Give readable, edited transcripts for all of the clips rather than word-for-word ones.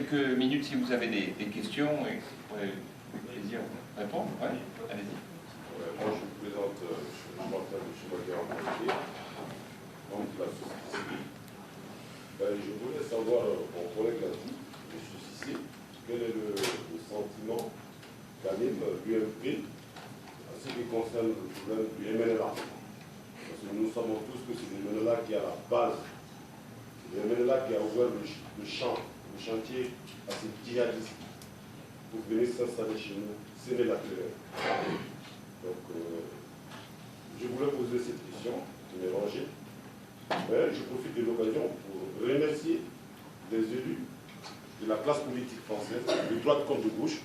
Quelques minutes si vous avez des questions et avec plaisir répondre. Ouais, allez-y. Moi je vous présente Martin de Schumacher en Poitiers, donc la société civile. Je voulais savoir, mon collègue l'a dit, M. Cissé, quel est le sentiment qu'anime l'UMP en ce qui concerne le problème du MNLA. Parce que nous savons tous que c'est le MNLA qui est à la base, c'est le MNLA qui a ouvert le chantier à ces djihadistes pour venir s'installer chez nous, semer la terreur. Donc, je voulais poser cette question, qui m'est rangée. Mais je profite de l'occasion pour remercier les élus de la classe politique française, de droite comme de gauche,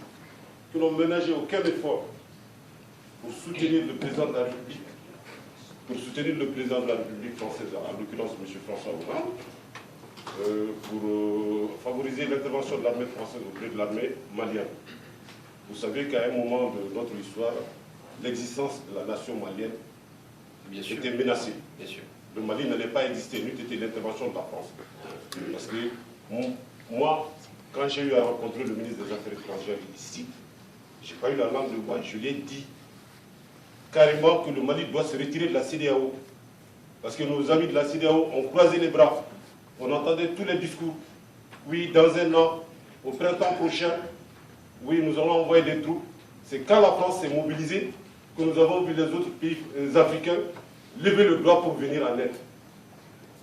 qui n'ont ménagé aucun effort pour soutenir le président de la République, française, en l'occurrence M. François Hollande, pour favoriser l'intervention de l'armée française auprès de l'armée malienne. Vous savez qu'à un moment de notre histoire, l'existence de la nation malienne était menacée. Bien sûr. Le Mali n'allait pas exister, n'eût été l'intervention de la France. Parce que moi, quand j'ai eu à rencontrer le ministre des Affaires étrangères ici, je n'ai pas eu la langue de bois, je lui ai dit carrément que le Mali doit se retirer de la CEDEAO. Parce que nos amis de la CEDEAO ont croisé les bras. On entendait tous les discours. Oui, dans un an, au printemps prochain, oui, nous allons envoyer des troupes. C'est quand la France s'est mobilisée que nous avons vu les autres pays africains lever le doigt pour venir en aide.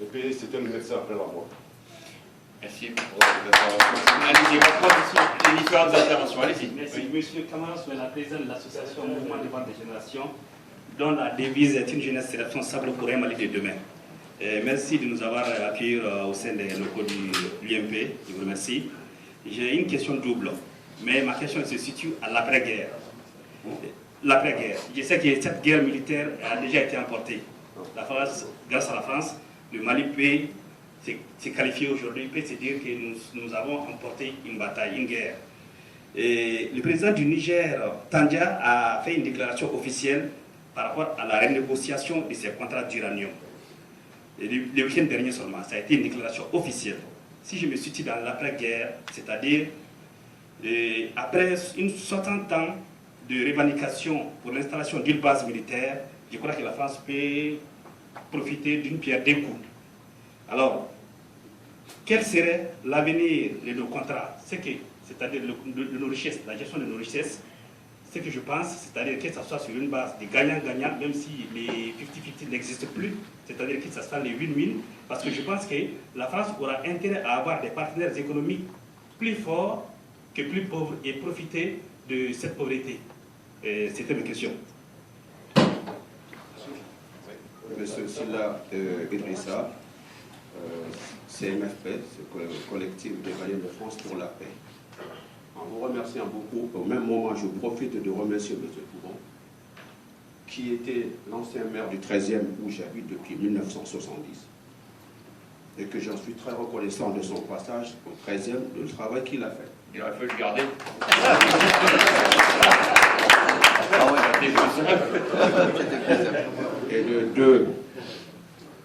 Le pays, c'était le médecin après la mort. Merci pour votre intervention. Allez-y, votre l'histoire des interventions. Allez-y. Merci. Oui. Monsieur Kamara, je suis la présidente de l'association Mouvement Devant des Générations, dont la devise est une jeunesse responsable pour un Mali de demain. Merci de nous avoir accueillis au sein des locaux de l'UMP. Je vous remercie. J'ai une question double, mais ma question se situe à l'après-guerre. L'après-guerre. Je sais que cette guerre militaire a déjà été emportée. La France, grâce à la France, le Mali peut se qualifier aujourd'hui, peut se dire que nous avons emporté une bataille, une guerre. Et le président du Niger, Tandia, a fait une déclaration officielle par rapport à la renégociation de ses contrats d'uranium. Le week-end dernier seulement, ça a été une déclaration officielle. Si je me situe dans l'après-guerre, c'est-à-dire après une 60 ans de revendication pour l'installation d'une base militaire, je crois que la France peut profiter d'une pierre deux coups. Alors, quel serait l'avenir de nos contrats? C'est-à-dire nos richesses, la gestion de nos richesses, ce que je pense, c'est-à-dire que ça soit sur une base de gagnant-gagnant, même si les 50-50 n'existent plus, c'est-à-dire que ça soit les win-win, parce que je pense que la France aura intérêt à avoir des partenaires économiques plus forts que plus pauvres et profiter de cette pauvreté. C'était ma question. Monsieur Silla Idrissa, CMFP, c'est le collectif des Maliens de France pour la paix. En vous remerciant beaucoup, au même moment, je profite de remercier M. Toubon, qui était l'ancien maire du 13e où j'habite depuis 1970, et que j'en suis très reconnaissant de son passage au 13e, du travail qu'il a fait. Il aurait fallu le garder. Et de deux,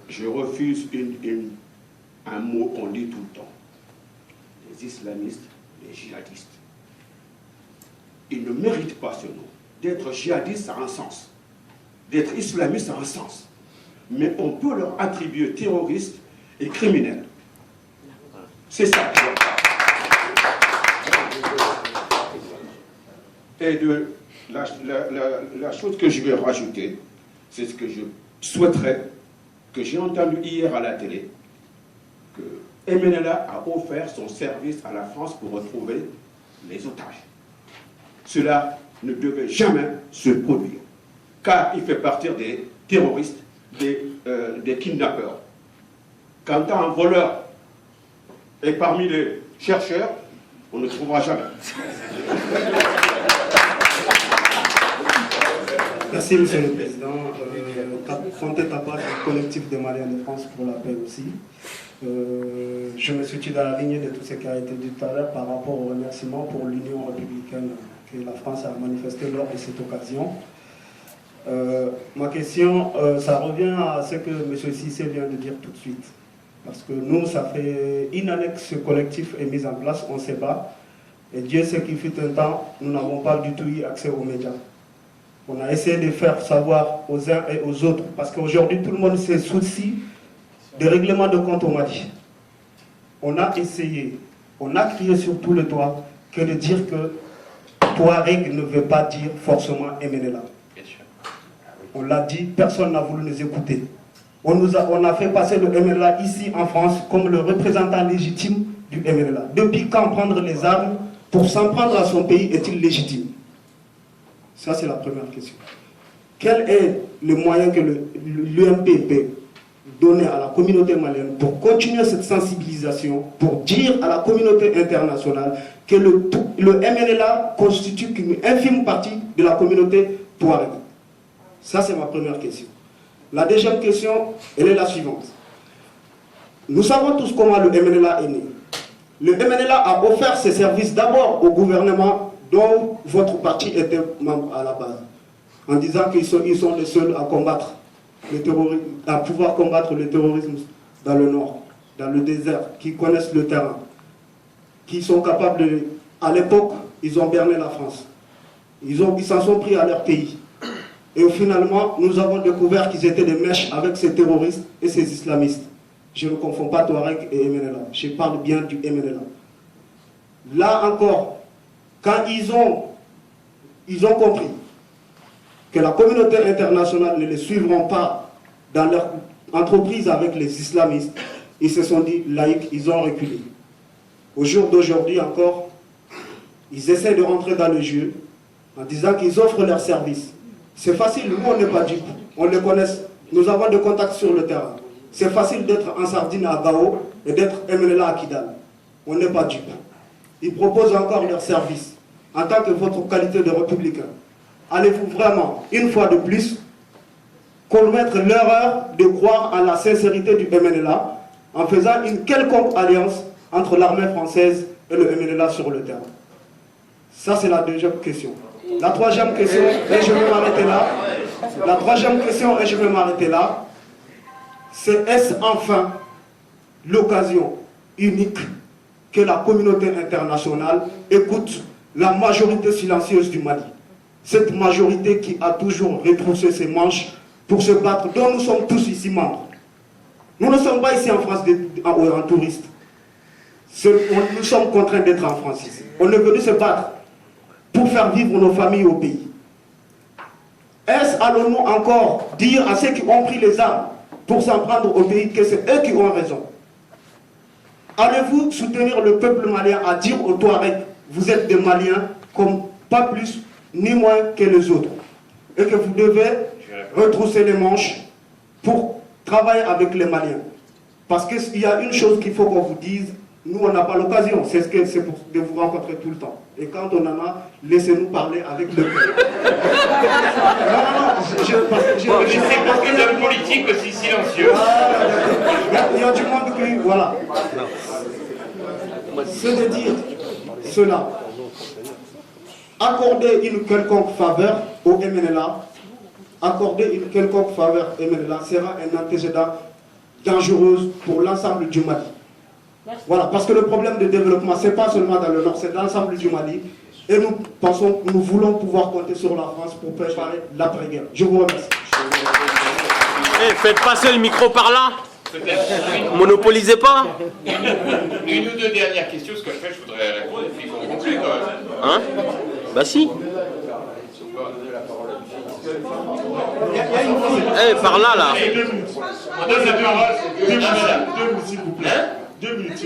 je refuse un mot qu'on dit tout le temps. Les islamistes, les djihadistes. Ils ne méritent pas ce nom. D'être djihadiste, ça a un sens. D'être islamiste, ça a un sens. Mais on peut leur attribuer terroristes et criminels. C'est ça. Et la chose que je vais rajouter, c'est ce que je souhaiterais, que j'ai entendu hier à la télé, que MNLA a offert son service à la France pour retrouver les otages. Cela ne devait jamais se produire, car il fait partie des terroristes, des kidnappeurs. Quand un voleur est parmi les chercheurs, on ne trouvera jamais. Merci, Monsieur le Président. Fonté Tapa, collectif des Maliens de France pour la paix aussi. Je me suis dans la lignée de tout ce qui a été dit tout à l'heure par rapport au remerciement pour l'Union républicaine que la France a manifesté lors de cette occasion. Ma question, ça revient à ce que M. Cissé vient de dire tout de suite. Parce que nous, ça fait une année que ce collectif est mis en place, on ne sait pas. Et Dieu sait qu'il fut un temps, nous n'avons pas du tout eu accès aux médias. On a essayé de faire savoir aux uns et aux autres, parce qu'aujourd'hui, tout le monde se soucie des règlements de compte au Mali. On a essayé, on a crié sur tout le toit que de dire que Touareg ne veut pas dire forcément MNLA. On l'a dit, personne n'a voulu nous écouter. On a fait passer le MNLA ici en France comme le représentant légitime du MNLA. Depuis quand prendre les armes pour s'en prendre à son pays est-il légitime? Ça, c'est la première question. Quel est le moyen que l'UMP peut donner à la communauté malienne pour continuer cette sensibilisation, pour dire à la communauté internationale que le MNLA constitue qu'une infime partie de la communauté touareg? Ça, c'est ma première question. La deuxième question, elle est la suivante. Nous savons tous comment le MNLA est né. Le MNLA a offert ses services d'abord au gouvernement dont votre parti était membre à la base, en disant qu'ils sont les seuls à combattre le terrorisme, à pouvoir combattre le terrorisme dans le nord, dans le désert, qui connaissent le terrain, qui sont capables de... À l'époque, ils ont berné la France. Ils s'en sont pris à leur pays. Et finalement, nous avons découvert qu'ils étaient des mèches avec ces terroristes et ces islamistes. Je ne confonds pas Touareg et MNLA. Je parle bien du MNLA. Là encore, quand ils ont compris que la communauté internationale ne les suivront pas dans leur entreprise avec les islamistes, ils se sont dit laïcs, ils ont reculé. Au jour d'aujourd'hui encore, ils essaient de rentrer dans le jeu en disant qu'ils offrent leurs services. C'est facile, nous on n'est pas dupes, on les connaît, nous avons des contacts sur le terrain. C'est facile d'être en sardine à Gao et d'être MNLA à Kidal. On n'est pas dupes. Ils proposent encore leurs services en tant que votre qualité de républicain. Allez-vous vraiment, une fois de plus, commettre l'erreur de croire à la sincérité du MNLA en faisant une quelconque alliance entre l'armée française et le MNLA sur le terrain? Ça, c'est la deuxième question. La troisième question, et je vais m'arrêter là. La troisième question, et je vais m'arrêter là, c'est est-ce enfin l'occasion unique que la communauté internationale écoute la majorité silencieuse du Mali? Cette majorité qui a toujours retroussé ses manches pour se battre, dont nous sommes tous ici membres. Nous ne sommes pas ici en France en touristes. Nous sommes contraints d'être en France ici. On est venu se battre pour faire vivre nos familles au pays. Est-ce, allons-nous encore dire à ceux qui ont pris les armes pour s'en prendre au pays que c'est eux qui ont raison? Allez-vous soutenir le peuple malien à dire aux Touaregs, vous êtes des Maliens comme pas plus ni moins que les autres, et que vous devez retrousser les manches pour travailler avec les Maliens? Parce qu'il y a une chose qu'il faut qu'on vous dise, nous on n'a pas l'occasion, c'est de vous rencontrer tout le temps. Et quand on en a, laissez-nous parler avec le cœur. C'est parce que l'homme politique aussi silencieux. Il y a du monde qui... Voilà. C'est de dire cela. Accorder une quelconque faveur au MNLA, accorder une quelconque faveur au MNLA sera un antécédent dangereux pour l'ensemble du Mali. Voilà, parce que le problème de développement, ce n'est pas seulement dans le nord, c'est dans l'ensemble du Mali. Et nous pensons, nous voulons pouvoir compter sur la France pour préparer l'après-guerre. Je vous remercie. Hey, faites passer le micro par là. Monopolisez pas. Une ou deux dernières questions, parce que après je voudrais répondre et puis qu'on conclue quand même. Hein? Bah si. Eh, par là, là. On donne la parole. 2 minutes, s'il vous plaît. 2 minutes.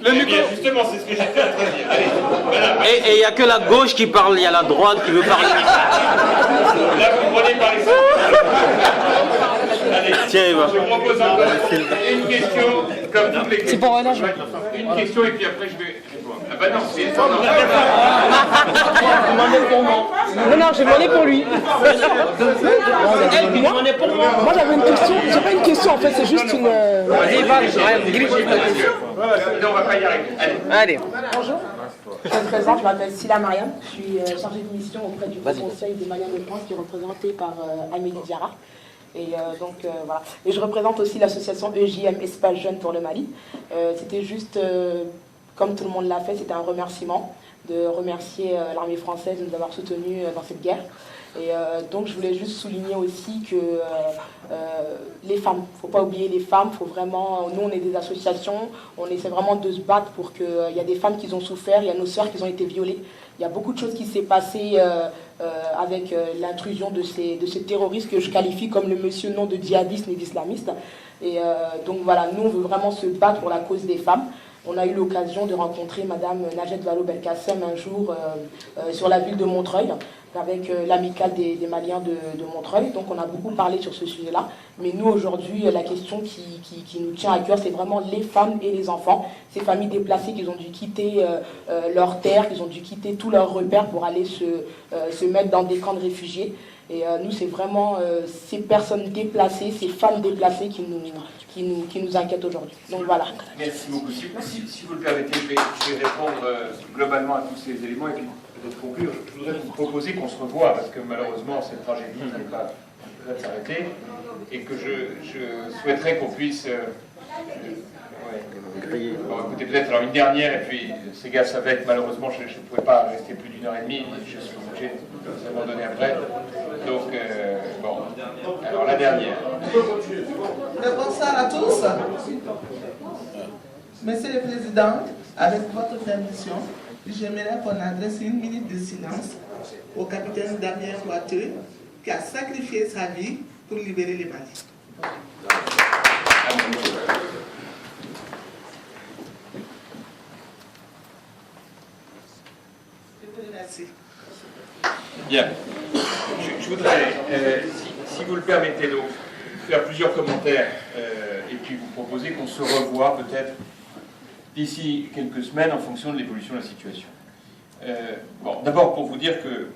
Le micro. Justement, c'est ce que j'étais en train de dire. Allez, voilà. Et il n'y a que la gauche qui parle, il y a la droite qui veut parler. Là, vous prenez par les Allez, tiens, Eva. Je propose encore une question, comme toutes les questions. C'est pour Renan. Une question et puis après je vais répondre. Ah bah non, c'est... Non, j'ai demandé pour lui. Moi j'avais une question, j'ai pas une question en fait, c'est juste une... Vas-y, va, on va pas y arriver. Allez. Bonjour, je me présente, je m'appelle Sila Mariam, je suis chargée de mission auprès du Conseil des Maliens de France qui est représenté par Amélie Diarra. Et donc voilà. Et je représente aussi l'association EJM Espace Jeune pour le Mali. C'était juste, comme tout le monde l'a fait, c'était un remerciement, de remercier l'armée française de nous avoir soutenus dans cette guerre. Et donc je voulais juste souligner aussi que les femmes, il ne faut pas oublier les femmes, faut vraiment, nous on est des associations, on essaie vraiment de se battre pour qu'il y a des femmes qui ont souffert, il y a nos sœurs qui ont été violées, il y a beaucoup de choses qui s'est passé avec l'intrusion de ces terroristes que je qualifie comme le monsieur non de djihadistes ni d'islamistes. Et donc voilà, nous on veut vraiment se battre pour la cause des femmes. On a eu l'occasion de rencontrer Madame Najat Vallaud-Belkacem un jour sur la ville de Montreuil, avec l'amicale des Maliens de Montreuil. Donc on a beaucoup parlé sur ce sujet-là. Mais nous, aujourd'hui, la question qui nous tient à cœur, c'est vraiment les femmes et les enfants. Ces familles déplacées qui ont dû quitter leurs terres, qui ont dû quitter tous leurs repères pour aller se mettre dans des camps de réfugiés. Et nous, c'est vraiment ces personnes déplacées, ces femmes déplacées qui nous inquiètent aujourd'hui. Donc voilà. Merci beaucoup. Si vous le permettez, je vais répondre globalement à tous ces éléments et puis peut-être conclure. Je voudrais vous proposer qu'on se revoie parce que malheureusement cette tragédie n'est pas prête de s'arrêter et que je souhaiterais qu'on puisse... Bon, écoutez, peut-être alors une dernière, et puis ces gars savaient que malheureusement je ne pouvais pas rester plus d'1 heure et demie, je suis obligé de m'abandonner après. Donc, bon, alors la dernière. Bonsoir à tous. Monsieur le Président, avec votre permission, j'aimerais qu'on adresse 1 minute de silence au capitaine Damien Boiteux qui a sacrifié sa vie pour libérer les Mali. Merci. Bien. Je voudrais, si vous le permettez, donc, faire plusieurs commentaires et puis vous proposer qu'on se revoie peut-être d'ici quelques semaines en fonction de l'évolution de la situation. Bon, d'abord pour vous dire que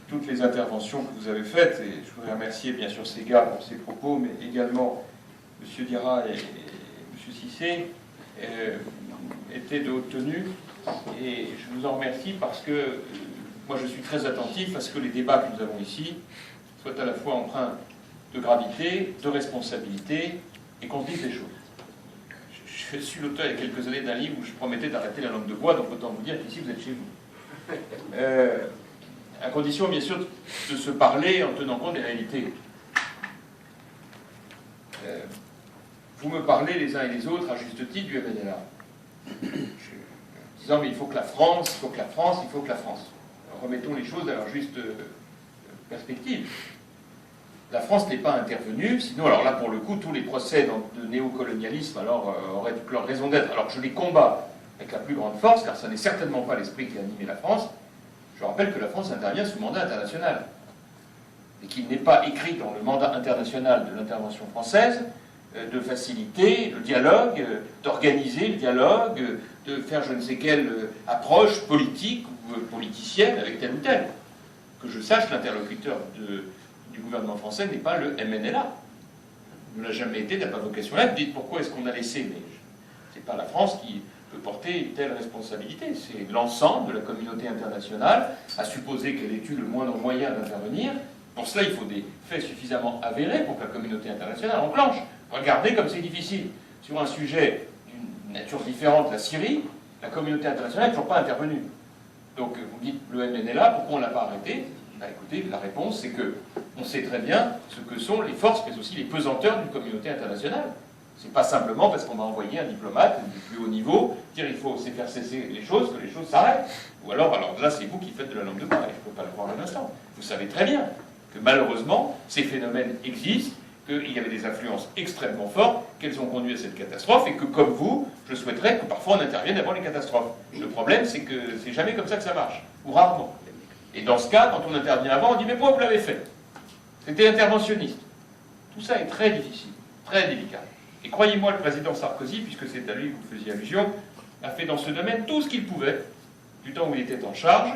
toutes les interventions que vous avez faites, et je voudrais remercier bien sûr ces gars pour ces propos, mais également M. Diarra et M. Cissé, étaient de haute tenue, et je vous en remercie parce que moi je suis très attentif à ce que les débats que nous avons ici soient à la fois empreints de gravité, de responsabilité, et qu'on se dise les choses. Je suis l'auteur il y a quelques années d'un livre où je promettais d'arrêter la langue de bois, donc autant vous dire qu'ici vous êtes chez vous. À condition bien sûr de se parler en tenant compte des réalités. Vous me parlez les uns et les autres à juste titre du MNLA. Disant mais il faut que la France, il faut que la France, il faut que la France. Alors, remettons les choses à leur juste perspective. La France n'est pas intervenue, sinon, alors là, pour le coup, tous les procès de néocolonialisme alors, auraient toute leur raison d'être. Alors je les combats avec la plus grande force, car ce n'est certainement pas l'esprit qui a animé la France. Je rappelle que la France intervient sous mandat international, et qu'il n'est pas écrit dans le mandat international de l'intervention française de faciliter le dialogue, d'organiser le dialogue, de faire je ne sais quelle approche politique ou politicienne avec tel ou tel. Que je sache, l'interlocuteur du gouvernement français n'est pas le MNLA. Il ne l'a jamais été, n'a pas vocation là. Vous dites pourquoi est-ce qu'on a laissé, mais c'est pas la France qui peut porter une telle responsabilité. C'est l'ensemble de la communauté internationale, à supposer qu'elle ait eu le moindre moyen d'intervenir. Pour cela, il faut des faits suffisamment avérés pour que la communauté internationale enclenche. Regardez comme c'est difficile. Sur un sujet d'une nature différente, la Syrie, la communauté internationale n'est toujours pas intervenue. Donc vous me dites, le MNLA, pourquoi on ne l'a pas arrêté? Ben, écoutez, la réponse, c'est que on sait très bien ce que sont les forces, mais aussi les pesanteurs d'une communauté internationale. C'est pas simplement parce qu'on va envoyer un diplomate du plus haut niveau dire il faut faire cesser les choses, que les choses s'arrêtent. Ou alors là, c'est vous qui faites de la langue de bois, et je ne peux pas le croire un instant. Vous savez très bien que malheureusement, ces phénomènes existent, qu'il y avait des influences extrêmement fortes, qu'elles ont conduit à cette catastrophe, et que, comme vous, je souhaiterais que parfois on intervienne avant les catastrophes. Le problème, c'est que c'est jamais comme ça que ça marche, ou rarement. Et dans ce cas, quand on intervient avant, on dit « mais pourquoi vous l'avez fait ?» C'était interventionniste. Tout ça est très difficile, très délicat. Et croyez-moi, le président Sarkozy, puisque c'est à lui que vous faisiez allusion, a fait dans ce domaine tout ce qu'il pouvait, du temps où il était en charge,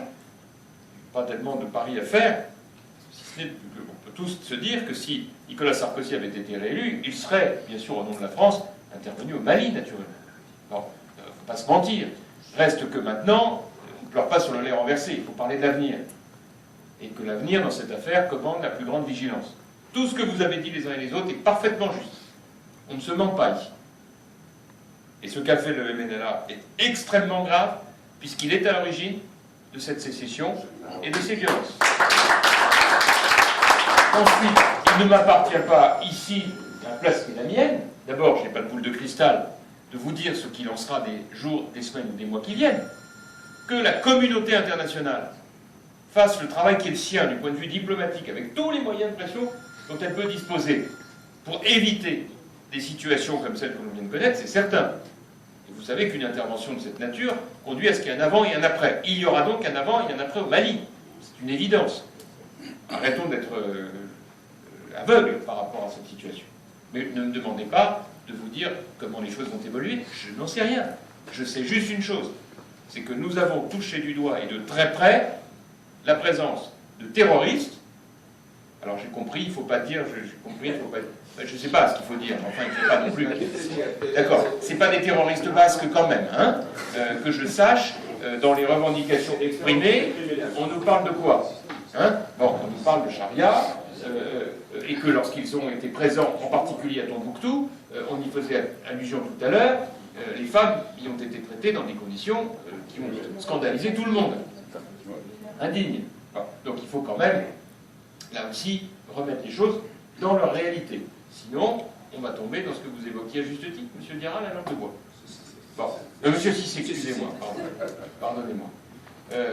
pas tellement de paris à faire, si ce n'est qu'on peut tous se dire que si Nicolas Sarkozy avait été réélu, il serait, bien sûr au nom de la France, intervenu au Mali, naturellement. Bon, il ne faut pas se mentir. Reste que maintenant, on ne pleure pas sur le lait renversé, il faut parler de l'avenir. Et que l'avenir, dans cette affaire, commande la plus grande vigilance. Tout ce que vous avez dit les uns et les autres est parfaitement juste. On ne se ment pas ici. Et ce qu'a fait le MNLA est extrêmement grave, puisqu'il est à l'origine de cette sécession et de ces violences. Ensuite, il ne m'appartient pas ici, à la place qui est la mienne, d'abord, je n'ai pas de boule de cristal, de vous dire ce qu'il en sera des jours, des semaines ou des mois qui viennent, que la communauté internationale fasse le travail qui est le sien du point de vue diplomatique, avec tous les moyens de pression dont elle peut disposer, pour éviter des situations comme celles que l'on vient de connaître, c'est certain. Et vous savez qu'une intervention de cette nature conduit à ce qu'il y ait un avant et un après. Il y aura donc un avant et un après au Mali. C'est une évidence. Arrêtons d'être aveugles par rapport à cette situation. Mais ne me demandez pas de vous dire comment les choses vont évoluer. Je n'en sais rien. Je sais juste une chose. C'est que nous avons touché du doigt et de très près la présence de terroristes. Alors j'ai compris, il ne faut pas dire, j'ai compris, il ne faut pas dire. Je ne sais pas ce qu'il faut dire, enfin il ne faut pas non plus. D'accord, c'est pas des terroristes basques quand même, hein, que je sache, dans les revendications exprimées, on nous parle de quoi, hein? Bon, on nous parle de charia, et que lorsqu'ils ont été présents, en particulier à Tombouctou, on y faisait allusion tout à l'heure, les femmes y ont été traitées dans des conditions qui ont scandalisé tout le monde. Indigne. Bon, donc il faut quand même, là aussi, remettre les choses dans leur réalité. Sinon, on va tomber dans ce que vous évoquiez à juste titre, M. Diarra, la langue de bois. Bon, Monsieur Cissé, excusez-moi, pardonnez-moi.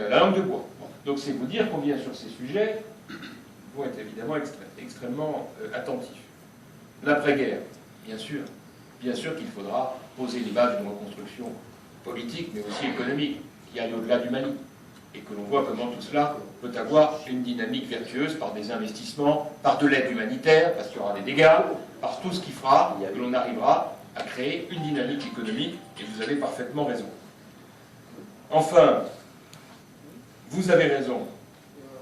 La langue de bois. Bon. Donc c'est vous dire combien sur ces sujets vont être évidemment extrêmement attentifs. L'après-guerre, bien sûr qu'il faudra poser les bases d'une reconstruction politique, mais aussi économique, qui aille au-delà du Mali. Et que l'on voit comment tout cela peut avoir une dynamique vertueuse par des investissements, par de l'aide humanitaire, parce qu'il y aura des dégâts, par tout ce qui fera que l'on arrivera à créer une dynamique économique, et vous avez parfaitement raison. Enfin, vous avez raison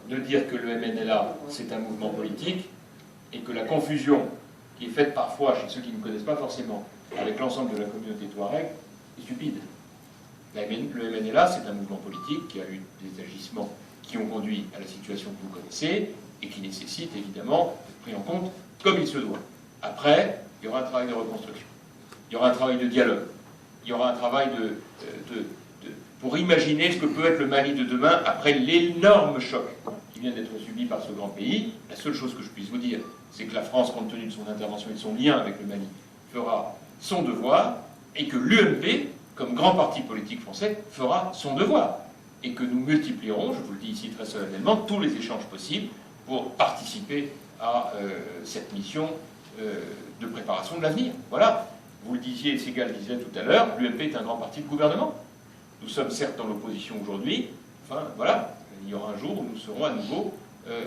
de dire que le MNLA, c'est un mouvement politique, et que la confusion qui est faite parfois chez ceux qui ne connaissent pas forcément avec l'ensemble de la communauté touareg est stupide. Le MNLA, c'est un mouvement politique qui a eu des agissements qui ont conduit à la situation que vous connaissez et qui nécessite évidemment d'être pris en compte comme il se doit. Après, il y aura un travail de reconstruction, il y aura un travail de dialogue, il y aura un travail pour imaginer ce que peut être le Mali de demain après l'énorme choc qui vient d'être subi par ce grand pays. La seule chose que je puisse vous dire, c'est que la France, compte tenu de son intervention et de son lien avec le Mali, fera son devoir et que l'UMP, comme grand parti politique français, fera son devoir. Et que nous multiplierons, je vous le dis ici très solennellement, tous les échanges possibles pour participer à cette mission de préparation de l'avenir. Voilà. Vous le disiez, Ségal disait tout à l'heure, l'UMP est un grand parti de gouvernement. Nous sommes certes dans l'opposition aujourd'hui, enfin voilà, il y aura un jour où nous serons à nouveau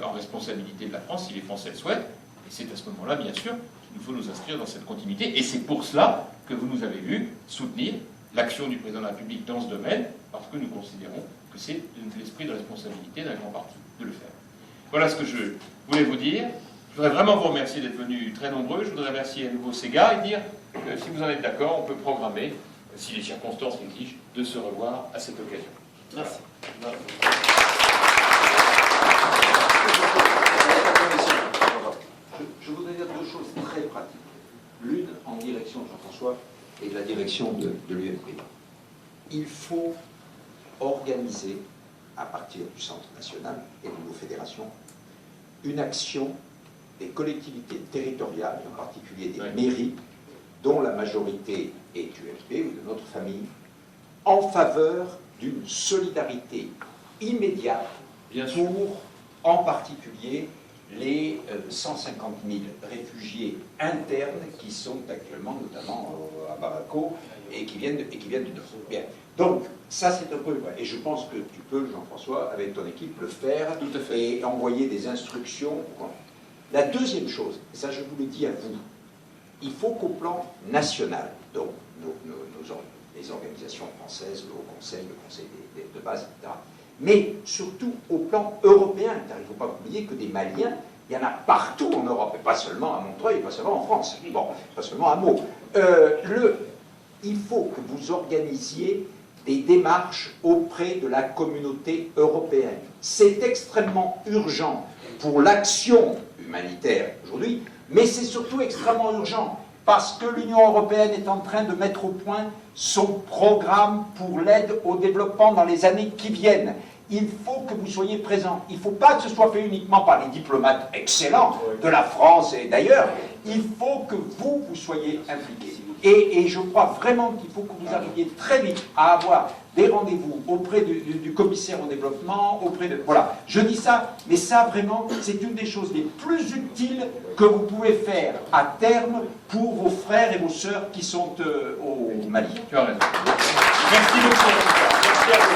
en responsabilité de la France, si les Français le souhaitent, et c'est à ce moment-là, bien sûr, qu'il nous faut nous inscrire dans cette continuité, et c'est pour cela que vous nous avez vu soutenir l'action du président de la République dans ce domaine, parce que nous considérons que c'est l'esprit de responsabilité d'un grand parti de le faire. Voilà ce que je voulais vous dire. Je voudrais vraiment vous remercier d'être venus très nombreux. Je voudrais remercier à nouveau Sega et dire que si vous en êtes d'accord, on peut programmer, si les circonstances l'exigent, de se revoir à cette occasion. Merci. Je voudrais dire deux choses très pratiques. L'une en direction de Jean-François et de la direction de l'UMP. Il faut organiser, à partir du Centre national et de nos fédérations, une action des collectivités territoriales, en particulier des mairies, dont la majorité est UMP ou de notre famille, en faveur d'une solidarité immédiate pour, en particulier, les 150 000 réfugiés internes qui sont actuellement, notamment à Bamako, et qui viennent du Nord. Bien. Donc, ça c'est un peu... Et je pense que tu peux, Jean-François, avec ton équipe, le faire et envoyer des instructions. La deuxième chose, et ça je vous le dis à vous, il faut qu'au plan national, donc les organisations françaises, le Haut Conseil, le Conseil de base, etc., mais surtout au plan européen, car il ne faut pas oublier que des Maliens, il y en a partout en Europe, et pas seulement à Montreuil, et pas seulement en France, bon, pas seulement à Meaux. Il faut que vous organisiez des démarches auprès de la communauté européenne. C'est extrêmement urgent pour l'action humanitaire aujourd'hui, mais c'est surtout extrêmement urgent, parce que l'Union européenne est en train de mettre au point son programme pour l'aide au développement dans les années qui viennent. Il faut que vous soyez présents. Il ne faut pas que ce soit fait uniquement par les diplomates excellents de la France et d'ailleurs. Il faut que vous soyez impliqués. Et je crois vraiment qu'il faut que vous arriviez très vite à avoir des rendez-vous auprès du commissaire au développement, auprès de... Voilà, je dis ça, mais ça vraiment, c'est une des choses les plus utiles que vous pouvez faire à terme pour vos frères et vos sœurs qui sont au Mali. Tu as raison. Merci beaucoup. Merci à vous.